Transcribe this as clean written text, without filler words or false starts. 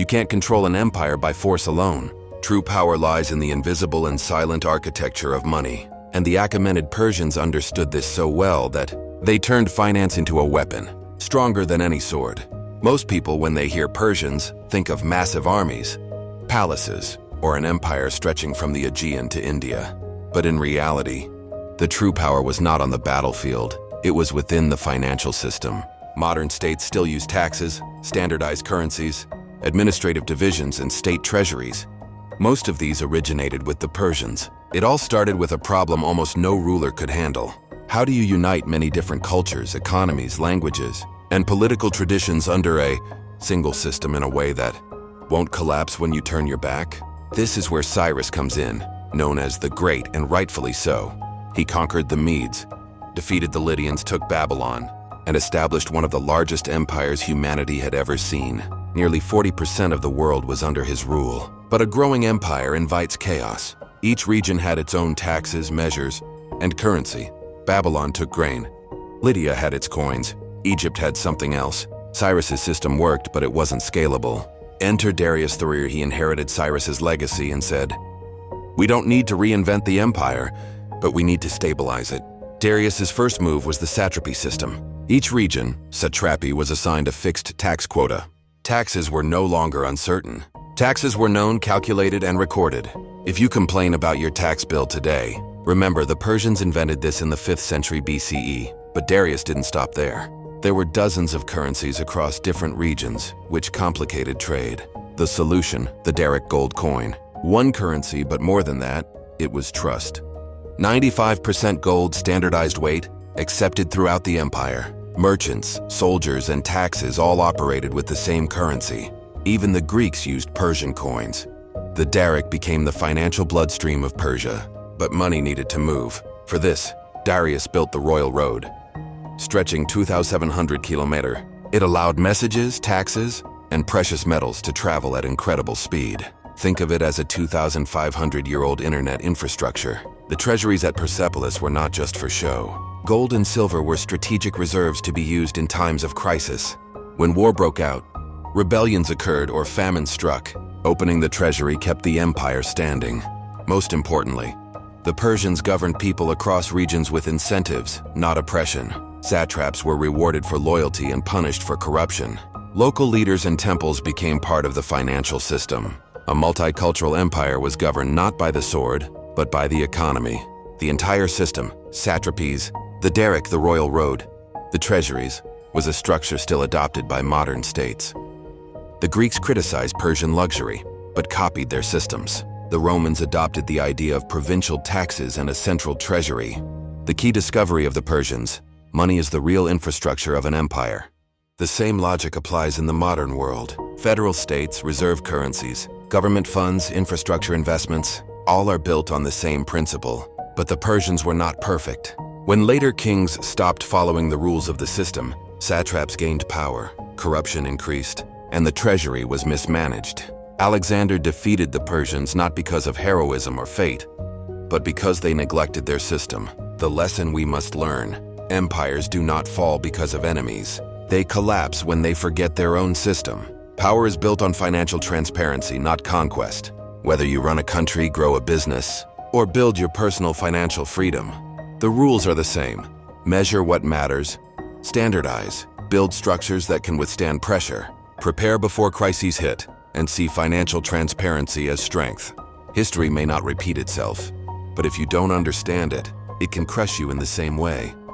You can't control an empire by force alone. True power lies in the invisible and silent architecture of money. And the Achaemenid Persians understood this so well that they turned finance into a weapon, stronger than any sword. Most people, when they hear Persians, think of massive armies, palaces, or an empire stretching from the Aegean to India. But in reality, the true power was not on the battlefield. It was within the financial system. Modern states still use taxes, standardized currencies, administrative divisions, and state treasuries. Most of these originated with the Persians. It all started with a problem almost no ruler could handle. How do you unite many different cultures, economies, languages, and political traditions under a single system in a way that won't collapse when you turn your back? This is where Cyrus comes in, known as the Great, and rightfully so. He conquered the Medes, defeated the Lydians, took Babylon, and established one of the largest empires humanity had ever seen. Nearly 40% of the world was under his rule. But a growing empire invites chaos. Each region had its own taxes, measures, and currency. Babylon took grain. Lydia had its coins. Egypt had something else. Cyrus's system worked, but it wasn't scalable. Enter Darius III. He inherited Cyrus's legacy and said, "We don't need to reinvent the empire, but we need to stabilize it." Darius's first move was the satrapy system. Each region, satrapy, was assigned a fixed tax quota. Taxes were no longer uncertain. Taxes were known, calculated, and recorded. If you complain about your tax bill today, remember the Persians invented this in the 5th century BCE, but Darius didn't stop there. There were dozens of currencies across different regions, which complicated trade. The solution, the Daric gold coin. One currency, but more than that, it was trust. 95% gold, standardized weight, accepted throughout the empire. Merchants, soldiers, and taxes all operated with the same currency. Even the Greeks used Persian coins. The Daric became the financial bloodstream of Persia, but money needed to move. For this, Darius built the Royal Road. Stretching 2,700 kilometers, it allowed messages, taxes, and precious metals to travel at incredible speed. Think of it as a 2,500-year-old internet infrastructure. The treasuries at Persepolis were not just for show. Gold and silver were strategic reserves to be used in times of crisis. When war broke out, rebellions occurred or famine struck. Opening the treasury kept the empire standing. Most importantly, the Persians governed people across regions with incentives, not oppression. Satraps were rewarded for loyalty and punished for corruption. Local leaders and temples became part of the financial system. A multicultural empire was governed not by the sword, but by the economy. The entire system, satrapies, the Daric, the Royal Road, the treasuries, was a structure still adopted by modern states. The Greeks criticized Persian luxury, but copied their systems. The Romans adopted the idea of provincial taxes and a central treasury. The key discovery of the Persians: money is the real infrastructure of an empire. The same logic applies in the modern world. Federal states, reserve currencies, government funds, infrastructure investments, all are built on the same principle. But the Persians were not perfect. When later kings stopped following the rules of the system, satraps gained power, corruption increased, and the treasury was mismanaged. Alexander defeated the Persians not because of heroism or fate, but because they neglected their system. The lesson we must learn: empires do not fall because of enemies. They collapse when they forget their own system. Power is built on financial transparency, not conquest. Whether you run a country, grow a business, or build your personal financial freedom, the rules are the same. Measure what matters, standardize, build structures that can withstand pressure, prepare before crises hit, and see financial transparency as strength. History may not repeat itself, but if you don't understand it, it can crush you in the same way.